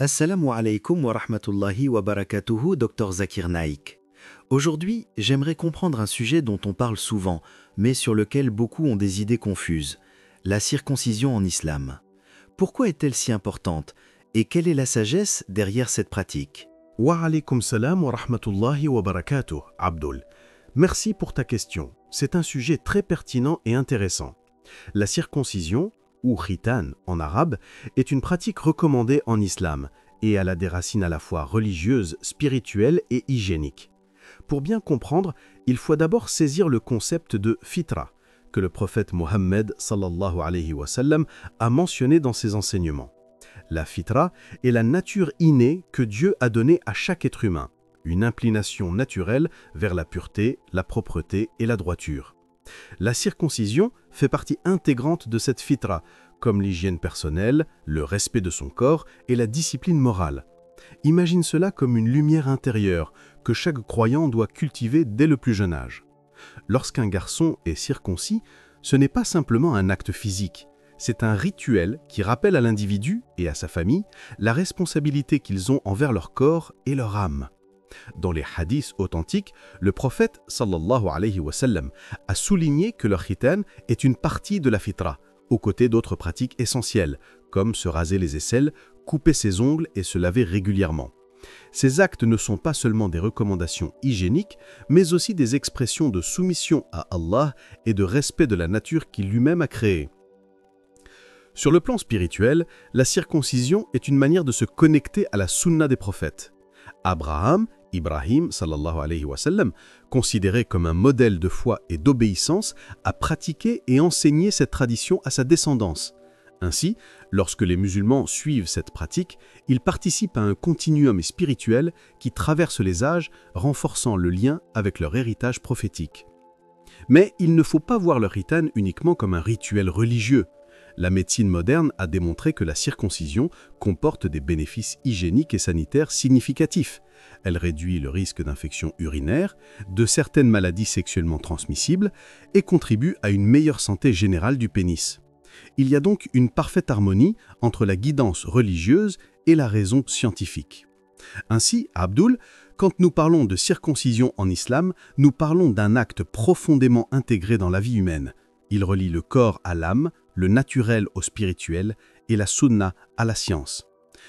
Assalamu alaikum wa rahmatullahi wa barakatuhu, Dr Zakir Naik. Aujourd'hui, j'aimerais comprendre un sujet dont on parle souvent, mais sur lequel beaucoup ont des idées confuses, la circoncision en islam. Pourquoi est-elle si importante et quelle est la sagesse derrière cette pratique? Wa alaykum salam wa rahmatullahi wa barakatuh, Abdul. Merci pour ta question. C'est un sujet très pertinent et intéressant. La circoncision, ou khitan en arabe, est une pratique recommandée en islam et elle a des racines à la fois religieuses, spirituelles et hygiéniques. Pour bien comprendre, il faut d'abord saisir le concept de fitra, que le prophète Mohammed sallallahu alayhi wa sallam a mentionné dans ses enseignements. La fitra est la nature innée que Dieu a donnée à chaque être humain, une inclination naturelle vers la pureté, la propreté et la droiture. La circoncision fait partie intégrante de cette fitra, comme l'hygiène personnelle, le respect de son corps et la discipline morale. Imagine cela comme une lumière intérieure que chaque croyant doit cultiver dès le plus jeune âge. Lorsqu'un garçon est circoncis, ce n'est pas simplement un acte physique, c'est un rituel qui rappelle à l'individu et à sa famille la responsabilité qu'ils ont envers leur corps et leur âme. Dans les hadiths authentiques, le prophète sallallahu alayhi wa sallam a souligné que leur khitan est une partie de la fitra, aux côtés d'autres pratiques essentielles, comme se raser les aisselles, couper ses ongles et se laver régulièrement. Ces actes ne sont pas seulement des recommandations hygiéniques, mais aussi des expressions de soumission à Allah et de respect de la nature qu'il lui-même a créée. Sur le plan spirituel, la circoncision est une manière de se connecter à la sunna des prophètes. Ibrahim, sallallahu alayhi wa sallam, considéré comme un modèle de foi et d'obéissance, a pratiqué et enseigné cette tradition à sa descendance. Ainsi, lorsque les musulmans suivent cette pratique, ils participent à un continuum spirituel qui traverse les âges, renforçant le lien avec leur héritage prophétique. Mais il ne faut pas voir le khitan uniquement comme un rituel religieux. La médecine moderne a démontré que la circoncision comporte des bénéfices hygiéniques et sanitaires significatifs. Elle réduit le risque d'infection urinaire, de certaines maladies sexuellement transmissibles et contribue à une meilleure santé générale du pénis. Il y a donc une parfaite harmonie entre la guidance religieuse et la raison scientifique. Ainsi, Abdul, quand nous parlons de circoncision en islam, nous parlons d'un acte profondément intégré dans la vie humaine. Il relie le corps à l'âme, le naturel au spirituel et la sunna à la science.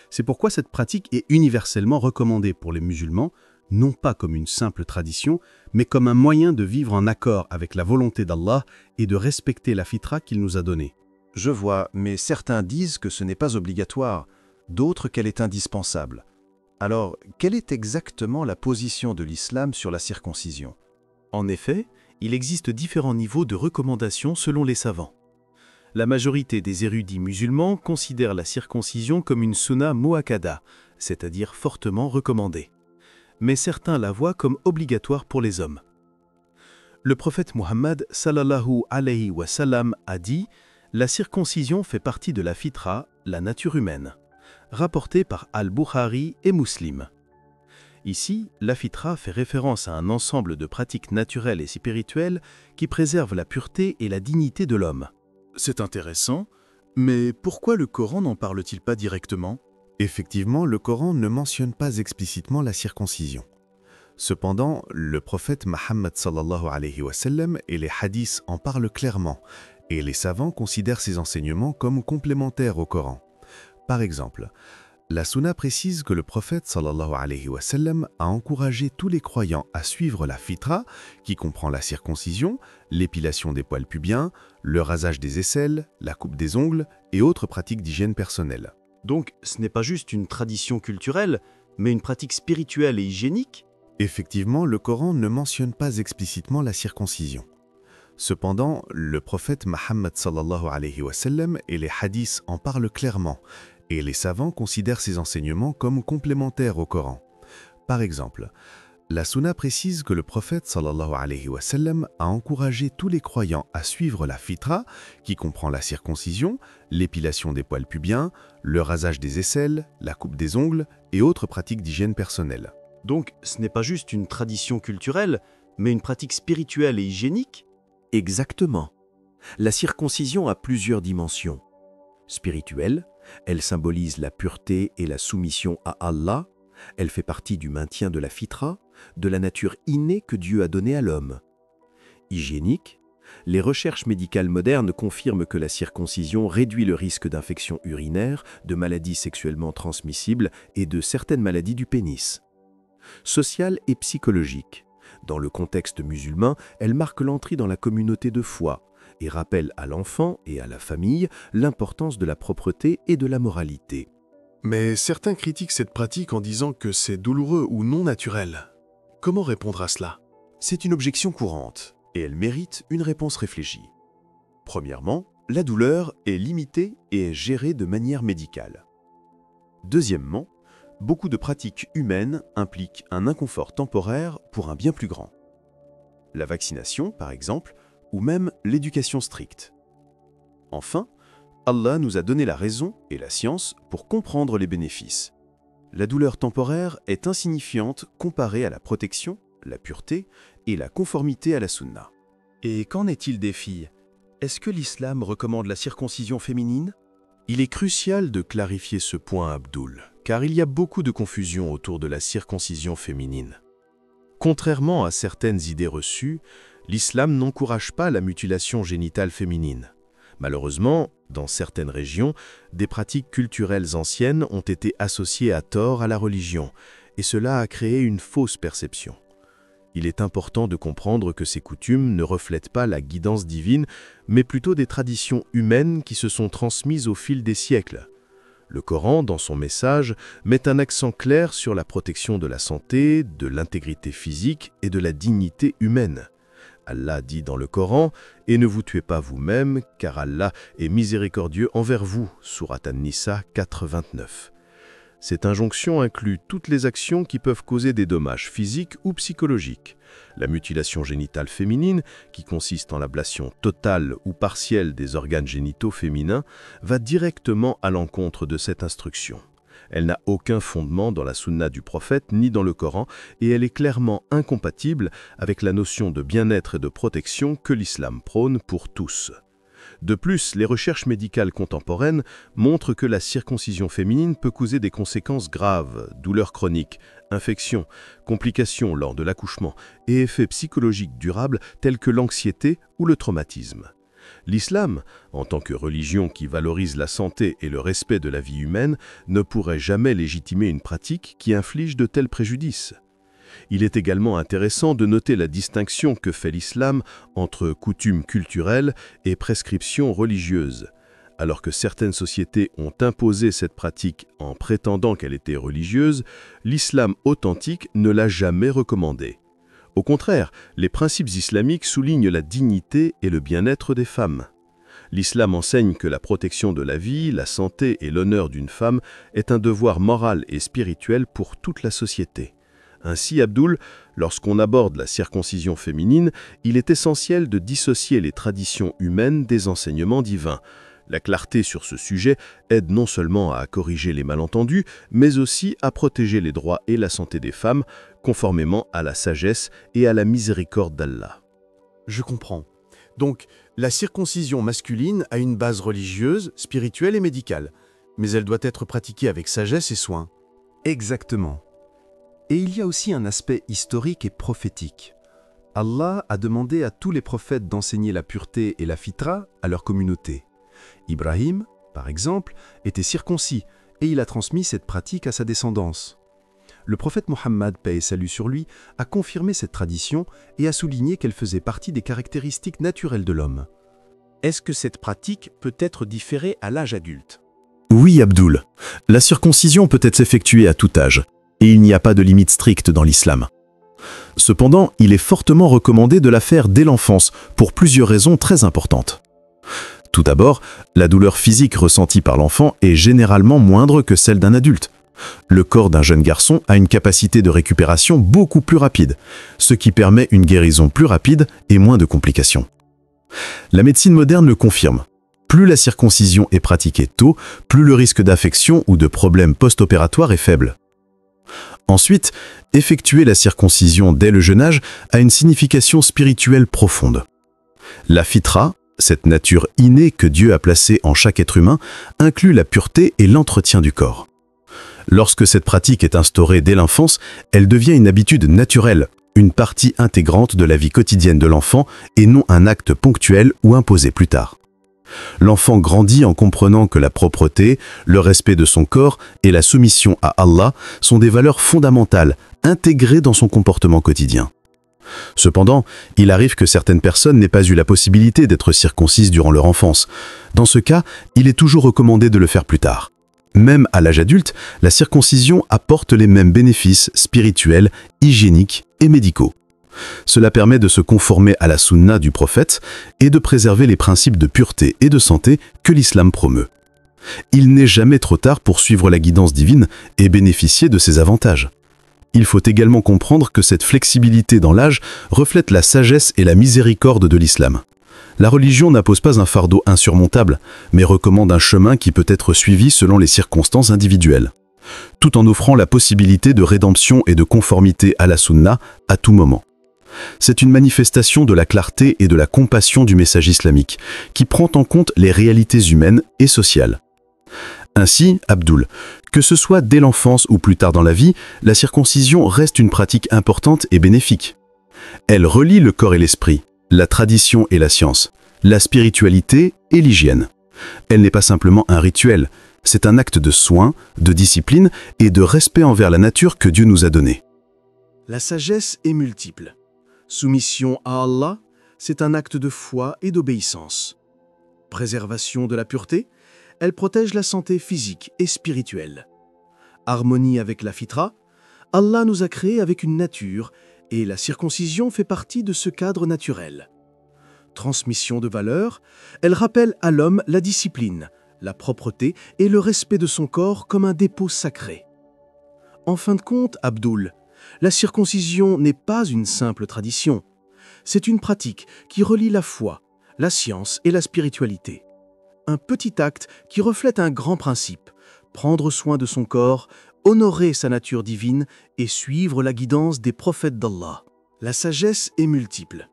C'est pourquoi cette pratique est universellement recommandée pour les musulmans, non pas comme une simple tradition, mais comme un moyen de vivre en accord avec la volonté d'Allah et de respecter la fitra qu'il nous a donnée. Je vois, mais certains disent que ce n'est pas obligatoire, d'autres qu'elle est indispensable. Alors, quelle est exactement la position de l'islam sur la circoncision? En effet, il existe différents niveaux de recommandations selon les savants. La majorité des érudits musulmans considèrent la circoncision comme une sunna muakkada, c'est-à-dire fortement recommandée. Mais certains la voient comme obligatoire pour les hommes. Le prophète Muhammad sallallahu alayhi wa sallam a dit « La circoncision fait partie de la fitra, la nature humaine », rapporté par Al-Bukhari et Muslim. Ici, la fitra fait référence à un ensemble de pratiques naturelles et spirituelles qui préservent la pureté et la dignité de l'homme. C'est intéressant, mais pourquoi le Coran n'en parle-t-il pas directement? Effectivement, le Coran ne mentionne pas explicitement la circoncision. Cependant, le prophète Mohammed sallallahu alayhi wa sallam et les hadiths en parlent clairement, et les savants considèrent ces enseignements comme complémentaires au Coran. Par exemple, la Sunna précise que le prophète sallallahu alayhi wa sallam a encouragé tous les croyants à suivre la fitra, qui comprend la circoncision, l'épilation des poils pubiens, le rasage des aisselles, la coupe des ongles et autres pratiques d'hygiène personnelle. Donc, ce n'est pas juste une tradition culturelle, mais une pratique spirituelle et hygiénique? Effectivement, le Coran ne mentionne pas explicitement la circoncision. Cependant, le prophète Mohammed sallallahu alayhi wa sallam et les hadiths en parlent clairement, et les savants considèrent ces enseignements comme complémentaires au Coran. Par exemple, la Sunna précise que le prophète sallallahu alayhi wa sallam a encouragé tous les croyants à suivre la fitra, qui comprend la circoncision, l'épilation des poils pubiens, le rasage des aisselles, la coupe des ongles et autres pratiques d'hygiène personnelle. Donc, ce n'est pas juste une tradition culturelle, mais une pratique spirituelle et hygiénique? Exactement. La circoncision a plusieurs dimensions. Spirituelle, Elle symbolise la pureté et la soumission à Allah. Elle fait partie du maintien de la fitra, de la nature innée que Dieu a donnée à l'homme. Hygiénique, les recherches médicales modernes confirment que la circoncision réduit le risque d'infections urinaires, de maladies sexuellement transmissibles et de certaines maladies du pénis. Sociale et psychologique. Dans le contexte musulman, elle marque l'entrée dans la communauté de foi et rappelle à l'enfant et à la famille l'importance de la propreté et de la moralité. Mais certains critiquent cette pratique en disant que c'est douloureux ou non naturel. Comment répondre à cela? C'est une objection courante et elle mérite une réponse réfléchie. Premièrement, la douleur est limitée et est gérée de manière médicale. Deuxièmement, beaucoup de pratiques humaines impliquent un inconfort temporaire pour un bien plus grand. La vaccination, par exemple, ou même l'éducation stricte. Enfin, Allah nous a donné la raison et la science pour comprendre les bénéfices. La douleur temporaire est insignifiante comparée à la protection, la pureté et la conformité à la sunna. Et qu'en est-il des filles? Est-ce que l'islam recommande la circoncision féminine? Il est crucial de clarifier ce point, Abdul, car il y a beaucoup de confusion autour de la circoncision féminine. Contrairement à certaines idées reçues, l'islam n'encourage pas la mutilation génitale féminine. Malheureusement, dans certaines régions, des pratiques culturelles anciennes ont été associées à tort à la religion, et cela a créé une fausse perception. Il est important de comprendre que ces coutumes ne reflètent pas la guidance divine, mais plutôt des traditions humaines qui se sont transmises au fil des siècles. Le Coran, dans son message, met un accent clair sur la protection de la santé, de l'intégrité physique et de la dignité humaine. Allah dit dans le Coran « Et ne vous tuez pas vous-même, car Allah est miséricordieux envers vous » sourate An-Nisa 4:29. Cette injonction inclut toutes les actions qui peuvent causer des dommages physiques ou psychologiques. La mutilation génitale féminine, qui consiste en l'ablation totale ou partielle des organes génitaux féminins, va directement à l'encontre de cette instruction. Elle n'a aucun fondement dans la sunna du prophète ni dans le Coran et elle est clairement incompatible avec la notion de bien-être et de protection que l'islam prône pour tous. De plus, les recherches médicales contemporaines montrent que la circoncision féminine peut causer des conséquences graves, douleurs chroniques, infections, complications lors de l'accouchement et effets psychologiques durables tels que l'anxiété ou le traumatisme. L'islam, en tant que religion qui valorise la santé et le respect de la vie humaine, ne pourrait jamais légitimer une pratique qui inflige de tels préjudices. Il est également intéressant de noter la distinction que fait l'islam entre coutumes culturelles et prescriptions religieuses. Alors que certaines sociétés ont imposé cette pratique en prétendant qu'elle était religieuse, l'islam authentique ne l'a jamais recommandée. Au contraire, les principes islamiques soulignent la dignité et le bien-être des femmes. L'islam enseigne que la protection de la vie, la santé et l'honneur d'une femme est un devoir moral et spirituel pour toute la société. Ainsi, Abdul, lorsqu'on aborde la circoncision féminine, il est essentiel de dissocier les traditions humaines des enseignements divins. La clarté sur ce sujet aide non seulement à corriger les malentendus, mais aussi à protéger les droits et la santé des femmes, conformément à la sagesse et à la miséricorde d'Allah. Je comprends. Donc, la circoncision masculine a une base religieuse, spirituelle et médicale, mais elle doit être pratiquée avec sagesse et soin. Exactement. Et il y a aussi un aspect historique et prophétique. Allah a demandé à tous les prophètes d'enseigner la pureté et la fitra à leur communauté. Ibrahim, par exemple, était circoncis et il a transmis cette pratique à sa descendance. Le prophète Mohammed, paix et salut sur lui, a confirmé cette tradition et a souligné qu'elle faisait partie des caractéristiques naturelles de l'homme. Est-ce que cette pratique peut être différée à l'âge adulte? Oui, Abdul. La circoncision peut être effectuée à tout âge, et il n'y a pas de limite stricte dans l'islam. Cependant, il est fortement recommandé de la faire dès l'enfance, pour plusieurs raisons très importantes. Tout d'abord, la douleur physique ressentie par l'enfant est généralement moindre que celle d'un adulte. Le corps d'un jeune garçon a une capacité de récupération beaucoup plus rapide, ce qui permet une guérison plus rapide et moins de complications. La médecine moderne le confirme. Plus la circoncision est pratiquée tôt, plus le risque d'infection ou de problèmes post-opératoires est faible. Ensuite, effectuer la circoncision dès le jeune âge a une signification spirituelle profonde. La fitra, cette nature innée que Dieu a placée en chaque être humain, inclut la pureté et l'entretien du corps. Lorsque cette pratique est instaurée dès l'enfance, elle devient une habitude naturelle, une partie intégrante de la vie quotidienne de l'enfant et non un acte ponctuel ou imposé plus tard. L'enfant grandit en comprenant que la propreté, le respect de son corps et la soumission à Allah sont des valeurs fondamentales, intégrées dans son comportement quotidien. Cependant, il arrive que certaines personnes n'aient pas eu la possibilité d'être circoncises durant leur enfance. Dans ce cas, il est toujours recommandé de le faire plus tard. Même à l'âge adulte, la circoncision apporte les mêmes bénéfices spirituels, hygiéniques et médicaux. Cela permet de se conformer à la sunna du prophète et de préserver les principes de pureté et de santé que l'islam promeut. Il n'est jamais trop tard pour suivre la guidance divine et bénéficier de ses avantages. Il faut également comprendre que cette flexibilité dans l'âge reflète la sagesse et la miséricorde de l'islam. La religion n'impose pas un fardeau insurmontable, mais recommande un chemin qui peut être suivi selon les circonstances individuelles, tout en offrant la possibilité de rédemption et de conformité à la sunna à tout moment. C'est une manifestation de la clarté et de la compassion du message islamique, qui prend en compte les réalités humaines et sociales. Ainsi, Abdul, que ce soit dès l'enfance ou plus tard dans la vie, la circoncision reste une pratique importante et bénéfique. Elle relie le corps et l'esprit, la tradition et la science, la spiritualité et l'hygiène. Elle n'est pas simplement un rituel, c'est un acte de soin, de discipline et de respect envers la nature que Dieu nous a donnée. La sagesse est multiple. Soumission à Allah, c'est un acte de foi et d'obéissance. Préservation de la pureté, elle protège la santé physique et spirituelle. Harmonie avec la fitra, Allah nous a créés avec une nature et la circoncision fait partie de ce cadre naturel. Transmission de valeurs, elle rappelle à l'homme la discipline, la propreté et le respect de son corps comme un dépôt sacré. En fin de compte, Abdul, la circoncision n'est pas une simple tradition. C'est une pratique qui relie la foi, la science et la spiritualité. Un petit acte qui reflète un grand principe, prendre soin de son corps, honorer sa nature divine et suivre la guidance des prophètes d'Allah. La sagesse est multiple.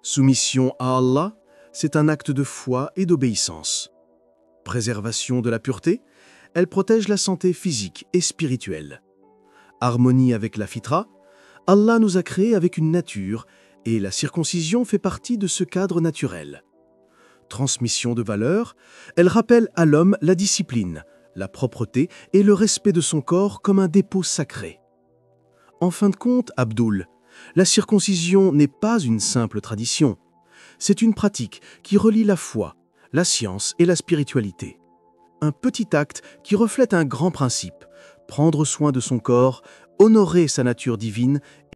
Soumission à Allah, c'est un acte de foi et d'obéissance. Préservation de la pureté, elle protège la santé physique et spirituelle. Harmonie avec la fitra, Allah nous a créés avec une nature et la circoncision fait partie de ce cadre naturel. Transmission de valeurs, elle rappelle à l'homme la discipline, la propreté et le respect de son corps comme un dépôt sacré. En fin de compte, Abdul, la circoncision n'est pas une simple tradition. C'est une pratique qui relie la foi, la science et la spiritualité. Un petit acte qui reflète un grand principe, prendre soin de son corps, honorer sa nature divine